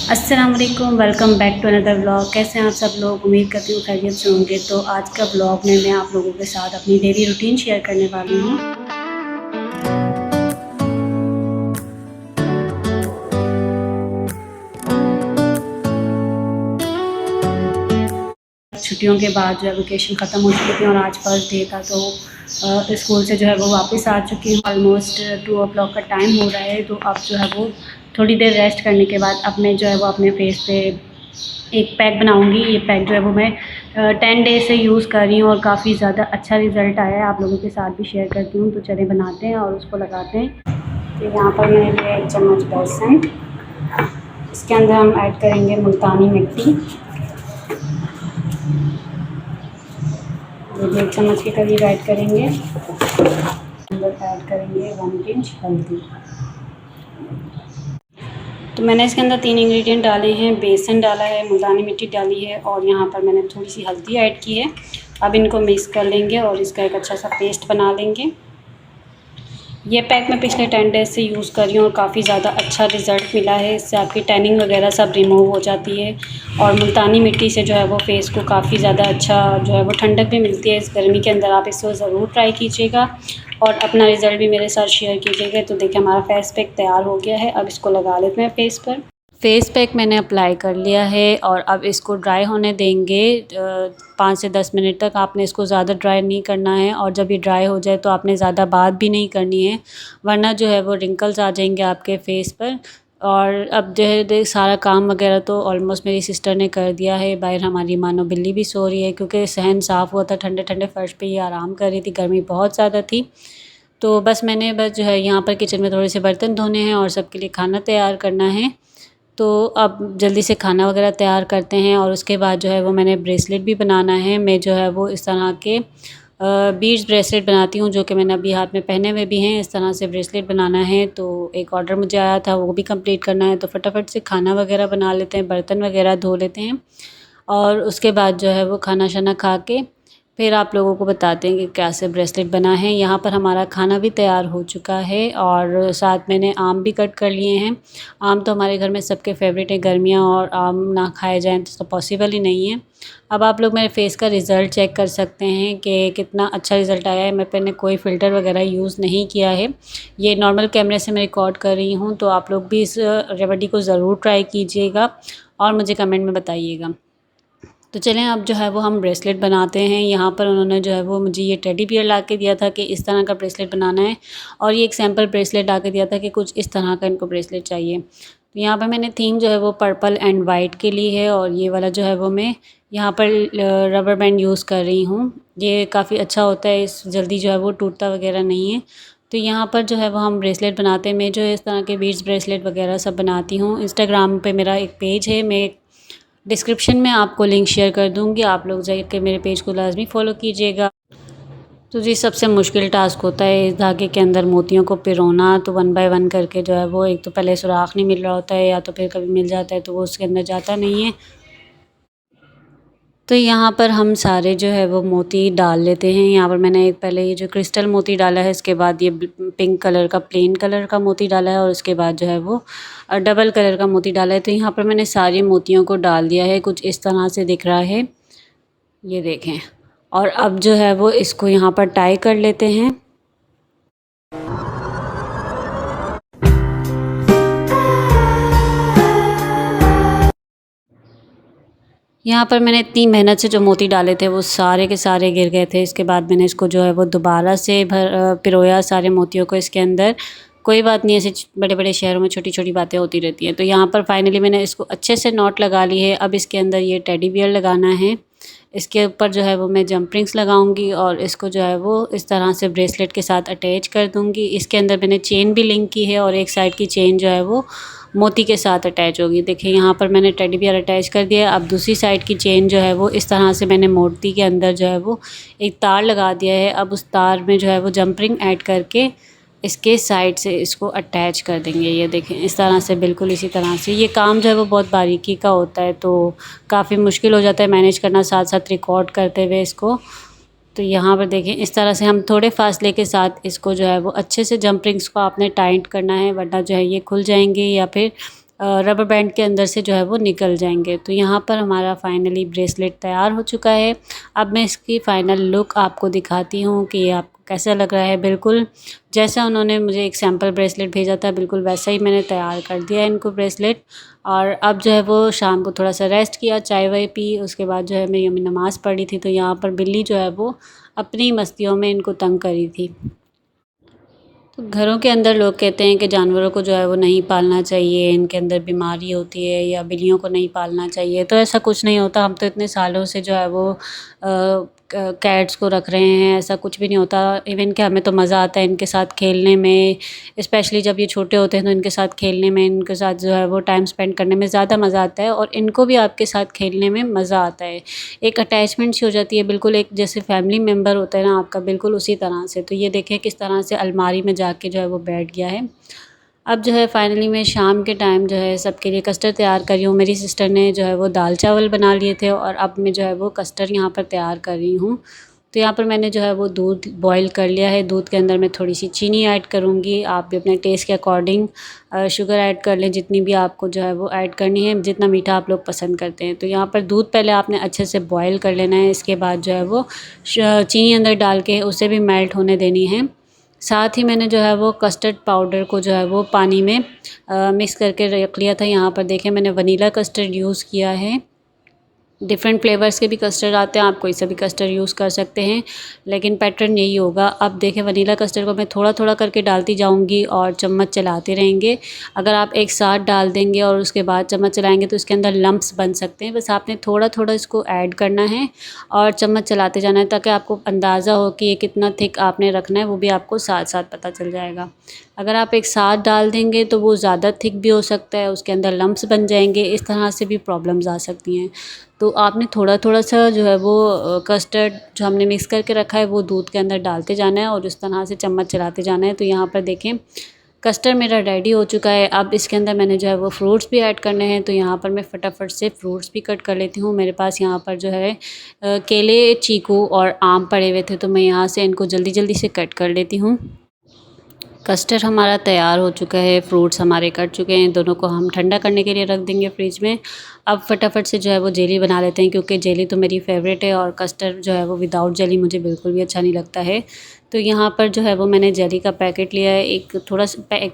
अस्सलाम वालेकुम, welcome back to another vlog. कैसे हैं आप सब लोग? उम्मीद करती हूँ खैरियत से होंगे। तो आज का व्लॉग में मैं आप लोगों के साथ अपनी डेली रूटीन शेयर करने वाली हूँ। छुट्टियों के बाद जो है वेकेशन ख़त्म हो चुकी थी और आज फर्स्ट डे था, तो स्कूल से जो है वो वापस आ चुकी हूँ। ऑलमोस्ट 2 o'clock का टाइम हो रहा है। तो अब जो है वो थोड़ी देर रेस्ट करने के बाद अब मैं जो है वो अपने फेस पे एक पैक बनाऊंगी। ये पैक जो है वो मैं 10 डेज से यूज़ कर रही हूँ और काफ़ी ज़्यादा अच्छा रिज़ल्ट आया है। आप लोगों के साथ भी शेयर करती हूँ। तो चले बनाते हैं और उसको लगाते हैं। तो यहाँ पर मैंने लिया 1 चम्मच बेसन। इसके अंदर हम ऐड करेंगे मुल्तानी मिट्टी। ये भी 1 चम्मच के करीब ऐड करेंगे। अंदर ऐड करेंगे 1 पिंच हल्दी। तो मैंने इसके अंदर 3 इंग्रेडिएंट डाले हैं। बेसन डाला है, मुल्तानी मिट्टी डाली है और यहाँ पर मैंने थोड़ी सी हल्दी ऐड की है। अब इनको मिक्स कर लेंगे और इसका एक अच्छा सा पेस्ट बना लेंगे। ये पैक मैं पिछले 10 डेज़ से यूज़ कर रही हूँ और काफ़ी ज़्यादा अच्छा रिज़ल्ट मिला है। इससे आपकी टैनिंग वगैरह सब रिमूव हो जाती है और मुल्तानी मिट्टी से जो है वो फेस को काफ़ी ज़्यादा अच्छा जो है वो ठंडक भी मिलती है। इस गर्मी के अंदर आप इसको ज़रूर ट्राई कीजिएगा और अपना रिज़ल्ट भी मेरे साथ शेयर कीजिएगा। तो देखिए हमारा फेस पैक तैयार हो गया है। अब इसको लगा लेते हैं फेस पर। फेस पैक मैंने अप्लाई कर लिया है और अब इसको ड्राई होने देंगे 5 से 10 मिनट तक। आपने इसको ज़्यादा ड्राई नहीं करना है और जब ये ड्राई हो जाए तो आपने ज़्यादा बात भी नहीं करनी है, वरना जो है वो रिंकल्स आ जाएंगे आपके फेस पर। और अब जो है सारा काम वगैरह तो ऑलमोस्ट मेरी सिस्टर ने कर दिया है। बाहर हमारी मानो बिल्ली भी सो रही है क्योंकि सहन साफ़ हुआ था। ठंडे ठंडे फर्श पे ये आराम कर रही थी, गर्मी बहुत ज़्यादा थी। तो बस जो है यहाँ पर किचन में थोड़े से बर्तन धोने हैं और सबके लिए खाना तैयार करना है। तो अब जल्दी से खाना वगैरह तैयार करते हैं और उसके बाद जो है वो मैंने ब्रेसलेट भी बनाना है। मैं जो है वो इस तरह के बीड्स ब्रेसलेट बनाती हूँ, जो कि मैंने अभी हाथ में पहने हुए भी हैं। इस तरह से ब्रेसलेट बनाना है। तो एक ऑर्डर मुझे आया था, वो भी कंप्लीट करना है। तो फटाफट से खाना वगैरह बना लेते हैं, बर्तन वगैरह धो लेते हैं और उसके बाद जो है वो खाना शाना खा के फिर आप लोगों को बताते हैं कि कैसे ब्रेसलेट बना है। यहाँ पर हमारा खाना भी तैयार हो चुका है और साथ मैंने आम भी कट कर लिए हैं। आम तो हमारे घर में सबके फेवरेट है। गर्मियाँ और आम ना खाए जाएँ तो पॉसिबल ही नहीं है। अब आप लोग मेरे फेस का रिज़ल्ट चेक कर सकते हैं कि कितना अच्छा रिज़ल्ट आया है। मैंने कोई फ़िल्टर वगैरह यूज़ नहीं किया है। ये नॉर्मल कैमरे से मैं रिकॉर्ड कर रही हूँ। तो आप लोग भी इस रेमेडी को ज़रूर ट्राई कीजिएगा और मुझे कमेंट में बताइएगा। तो चलें अब जो है वो हम ब्रेसलेट बनाते हैं। यहाँ पर उन्होंने जो है वो मुझे ये टेडी बियर ला के दिया था कि इस तरह का ब्रेसलेट बनाना है और ये एक सैम्पल ब्रेसलेट ला के दिया था कि कुछ इस तरह का इनको ब्रेसलेट चाहिए। तो यहाँ पर मैंने थीम जो है वो पर्पल एंड वाइट के ली है और ये वाला जो है वो मैं यहाँ पर रबर बैंड यूज़ कर रही हूँ। ये काफ़ी अच्छा होता है, इस जल्दी जो है वो टूटता वगैरह नहीं है। तो यहाँ पर जो है वो हम ब्रेसलेट बनाते हैं। मैं जो है इस तरह के बीड्स ब्रेसलेट वगैरह सब बनाती हूँ। इंस्टाग्राम पे मेरा एक पेज है, मैं डिस्क्रिप्शन में आपको लिंक शेयर कर दूँगी। आप लोग जाके मेरे पेज को लाज़मी फ़ॉलो कीजिएगा। तो जी सबसे मुश्किल टास्क होता है इस धागे के अंदर मोतियों को पिरोना। तो 1 बाय 1 करके जो है वो एक तो पहले सुराख नहीं मिल रहा होता है या तो फिर कभी मिल जाता है तो वो उसके अंदर जाता नहीं है। तो यहाँ पर हम सारे जो है वो मोती डाल लेते हैं। यहाँ पर मैंने एक पहले ये जो क्रिस्टल मोती डाला है, इसके बाद ये पिंक कलर का प्लेन कलर का मोती डाला है और उसके बाद जो है वो डबल कलर का मोती डाला है। तो यहाँ पर मैंने सारे मोतियों को डाल दिया है। कुछ इस तरह से दिख रहा है, ये देखें। और अब जो है वो इसको यहाँ पर टाई कर लेते हैं। यहाँ पर मैंने इतनी मेहनत से जो मोती डाले थे वो सारे के सारे गिर गए थे। इसके बाद मैंने इसको जो है वो दोबारा से पिरोया सारे मोतियों को इसके अंदर। कोई बात नहीं, ऐसे बड़े बड़े शहरों में छोटी छोटी बातें होती रहती हैं। तो यहाँ पर फाइनली मैंने इसको अच्छे से नॉट लगा ली है। अब इसके अंदर ये टेडी बियर लगाना है। इसके ऊपर जो है वो मैं जंप रिंग्स लगाऊंगी और इसको जो है वो इस तरह से ब्रेसलेट के साथ अटैच कर दूंगी। इसके अंदर मैंने चेन भी लिंक की है और एक साइड की चेन जो है वो मोती के साथ अटैच होगी। देखिए यहाँ पर मैंने टेडी बियर अटैच कर दिया है। अब दूसरी साइड की चेन जो है वो इस तरह से मैंने मोती के अंदर जो है वो एक तार लगा दिया है। अब उस तार में जो है वो जंप रिंग ऐड करके इसके साइड से इसको अटैच कर देंगे। ये देखें इस तरह से, बिल्कुल इसी तरह से। ये काम जो है वो बहुत बारीकी का होता है तो काफ़ी मुश्किल हो जाता है मैनेज करना साथ साथ रिकॉर्ड करते हुए इसको। तो यहाँ पर देखें इस तरह से हम थोड़े फासले के साथ इसको जो है वो अच्छे से जंप रिंग्स को आपने टाइट करना है, वरना जो है ये खुल जाएंगे या फिर रबर बैंड के अंदर से जो है वो निकल जाएंगे। तो यहाँ पर हमारा फाइनली ब्रेसलेट तैयार हो चुका है। अब मैं इसकी फ़ाइनल लुक आपको दिखाती हूँ कि आपको कैसा लग रहा है। बिल्कुल जैसा उन्होंने मुझे एक सैम्पल ब्रेसलेट भेजा था, बिल्कुल वैसा ही मैंने तैयार कर दिया है इनको ब्रेसलेट। और अब जो है वो शाम को थोड़ा सा रेस्ट किया, चाय वाय पी, उसके बाद जो है मेरी अम्मी नमाज़ पढ़ी थी। तो यहाँ पर बिल्ली जो है वो अपनी मस्तियों में इनको तंग करी थी। तो घरों के अंदर लोग कहते हैं कि जानवरों को जो है वो नहीं पालना चाहिए, इनके अंदर बीमारी होती है, या बिल्लियों को नहीं पालना चाहिए। तो ऐसा कुछ नहीं होता। हम तो इतने सालों से जो है वो कैट्स को रख रहे हैं, ऐसा कुछ भी नहीं होता। इवन कि हमें तो मज़ा आता है इनके साथ खेलने में, स्पेशली जब ये छोटे होते हैं तो इनके साथ खेलने में, इनके साथ जो है वो टाइम स्पेंड करने में ज़्यादा मज़ा आता है, और इनको भी आपके साथ खेलने में मज़ा आता है। एक अटैचमेंट सी हो जाती है, बिल्कुल एक जैसे फैमिली मेम्बर होता है ना आपका, बिल्कुल उसी तरह से। तो ये देखें किस तरह से अलमारी में जाके जो है वो बैठ गया है। अब जो है फाइनली मैं शाम के टाइम जो है सबके लिए कस्टर्ड तैयार कर रही हूँ। मेरी सिस्टर ने जो है वो दाल चावल बना लिए थे, और अब मैं जो है वो कस्टर्ड यहाँ पर तैयार कर रही हूँ। तो यहाँ पर मैंने जो है वो दूध बॉईल कर लिया है। दूध के अंदर मैं थोड़ी सी चीनी ऐड करूँगी। आप भी अपने टेस्ट के अकॉर्डिंग शुगर ऐड कर लें, जितनी भी आपको जो है वो ऐड करनी है, जितना मीठा आप लोग पसंद करते हैं। तो यहाँ पर दूध पहले आपने अच्छे से बॉईल कर लेना है। इसके बाद जो है वो चीनी अंदर डाल के उसे भी मेल्ट होने देनी है। साथ ही मैंने जो है वो कस्टर्ड पाउडर को जो है वो पानी में मिक्स करके रख लिया था। यहाँ पर देखें मैंने वनीला कस्टर्ड यूज़ किया है। डिफरेंट फ्लेवर्स के भी कस्टर्ड आते हैं, आप कोई सा भी कस्टर्ड यूज़ कर सकते हैं, लेकिन पैटर्न यही होगा। अब देखें वनीला कस्टर्ड को मैं थोड़ा थोड़ा करके डालती जाऊंगी और चम्मच चलाते रहेंगे। अगर आप एक साथ डाल देंगे और उसके बाद चम्मच चलाएंगे तो इसके अंदर लम्प्स बन सकते हैं। बस आपने थोड़ा थोड़ा इसको ऐड करना है और चम्मच चलाते जाना है, ताकि आपको अंदाज़ा हो कि ये कितना थिक आपने रखना है, वो भी आपको साथ साथ पता चल जाएगा। अगर आप एक साथ डाल देंगे तो वो ज़्यादा थिक भी हो सकता है, उसके अंदर लम्प्स बन जाएंगे, इस तरह से भी प्रॉब्लम्स आ सकती हैं। तो आपने थोड़ा थोड़ा सा जो है वो कस्टर्ड जो हमने मिक्स करके रखा है वो दूध के अंदर डालते जाना है, और इस तरह से चम्मच चलाते जाना है। तो यहाँ पर देखें कस्टर्ड मेरा रेडी हो चुका है। अब इसके अंदर मैंने जो है वो फ्रूट्स भी ऐड करने हैं। तो यहाँ पर मैं फटाफट से फ्रूट्स भी कट कर लेती हूँ। मेरे पास यहाँ पर जो है केले, चीकू और आम पड़े हुए थे, तो मैं यहाँ से इनको जल्दी जल्दी से कट कर लेती हूँ। कस्टर्ड हमारा तैयार हो चुका है, फ्रूट्स हमारे कट चुके हैं, दोनों को हम ठंडा करने के लिए रख देंगे फ्रिज में। अब फटाफट से जो है वो जेली बना लेते हैं, क्योंकि जेली तो मेरी फेवरेट है, और कस्टर्ड जो है वो विदाउट जेली मुझे बिल्कुल भी अच्छा नहीं लगता है। तो यहाँ पर जो है वो मैंने जेली का पैकेट लिया है। एक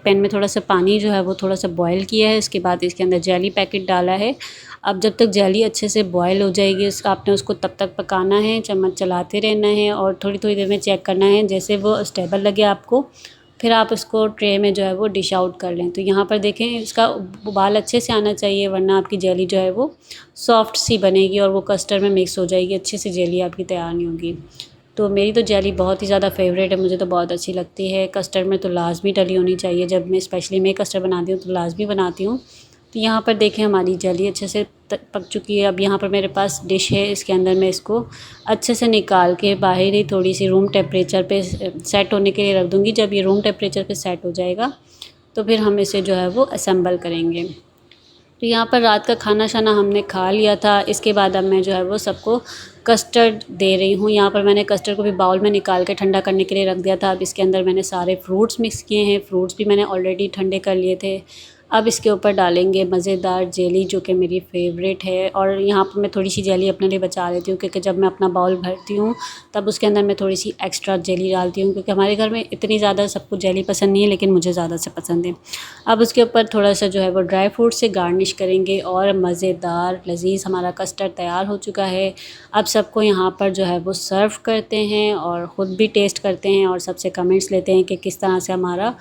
पैन में थोड़ा सा पानी जो है वो थोड़ा सा बॉयल किया है, इसके बाद इसके अंदर जेली पैकेट डाला है। अब जब तक जेली अच्छे से बॉयल हो जाएगी आपने उसको तब तक पकाना है, चम्मच चलाते रहना है, और थोड़ी थोड़ी देर में चेक करना है। जैसे वो स्टेबल लगे आपको, फिर आप इसको ट्रे में जो है वो डिश आउट कर लें। तो यहाँ पर देखें इसका उबाल अच्छे से आना चाहिए, वरना आपकी जेली जो है वो सॉफ्ट सी बनेगी और वो कस्टर्ड में मिक्स हो जाएगी, अच्छे से जेली आपकी तैयार नहीं होगी। तो मेरी तो जेली बहुत ही ज़्यादा फेवरेट है, मुझे तो बहुत अच्छी लगती है। कस्टर्ड में तो लाजमी डली होनी चाहिए, जब मैं स्पेशली मैं कस्टर्ड बनाती हूँ तो लाजमी बनाती हूँ। तो यहाँ पर देखें हमारी जेली अच्छे से पक चुकी है। अब यहाँ पर मेरे पास डिश है, इसके अंदर मैं इसको अच्छे से निकाल के बाहर ही थोड़ी सी रूम टेम्परेचर पे सेट होने के लिए रख दूँगी। जब ये रूम टेम्परेचर पे सेट हो जाएगा तो फिर हम इसे जो है वो असेंबल करेंगे। तो यहाँ पर रात का खाना शाना हमने खा लिया था। इसके बाद अब मैं जो है वो सबको कस्टर्ड दे रही हूँ। यहाँ पर मैंने कस्टर्ड को भी बाउल में निकाल के ठंडा करने के लिए रख दिया था। अब इसके अंदर मैंने सारे फ्रूट्स मिक्स किए हैं, फ्रूट्स भी मैंने ऑलरेडी ठंडे कर लिए थे। अब इसके ऊपर डालेंगे मज़ेदार जेली, जो कि मेरी फेवरेट है। और यहाँ पर मैं थोड़ी सी जेली अपने लिए बचा लेती हूँ, क्योंकि जब मैं अपना बाउल भरती हूँ तब उसके अंदर मैं थोड़ी सी एक्स्ट्रा जेली डालती हूँ, क्योंकि हमारे घर में इतनी ज़्यादा सबको जेली पसंद नहीं है, लेकिन मुझे ज़्यादा से पसंद है। अब उसके ऊपर थोड़ा सा जो है वो ड्राई फ्रूट से गार्निश करेंगे, और मज़ेदार लजीज़ हमारा कस्टर्ड तैयार हो चुका है। अब सबको यहाँ पर जो है वो सर्व करते हैं, और ख़ुद भी टेस्ट करते हैं, और सबसे कमेंट्स लेते हैं कि किस तरह से हमारा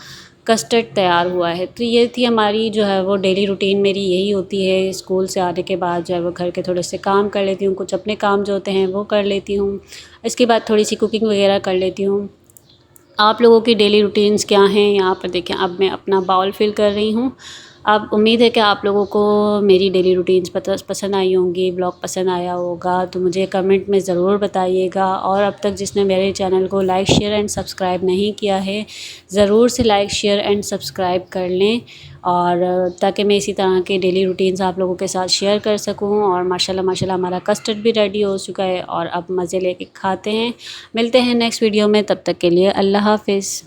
कस्टर्ड तैयार हुआ है। तो ये थी हमारी जो है वो डेली रूटीन, मेरी यही होती है। स्कूल से आने के बाद जो है वो घर के थोड़े से काम कर लेती हूँ, कुछ अपने काम जो होते हैं वो कर लेती हूँ। इसके बाद थोड़ी सी कुकिंग वगैरह कर लेती हूँ। आप लोगों की डेली रूटीन्स क्या हैं? यहाँ पर देखें अब मैं अपना बाउल फिल कर रही हूँ। अब उम्मीद है कि आप लोगों को मेरी डेली रूटीन्स पसंद आई होंगी, ब्लॉग पसंद आया होगा, तो मुझे कमेंट में ज़रूर बताइएगा। और अब तक जिसने मेरे चैनल को लाइक शेयर एंड सब्सक्राइब नहीं किया है, ज़रूर से लाइक शेयर एंड सब्सक्राइब कर लें, और ताकि मैं इसी तरह के डेली रूटीन्स आप लोगों के साथ शेयर कर सकूं। और माशाल्लाह माशाल्लाह हमारा कस्टर्ड भी रेडी हो चुका है, और अब मज़े लेके खाते हैं। मिलते हैं नेक्स्ट वीडियो में, तब तक के लिए अल्लाह हाफ़िज़।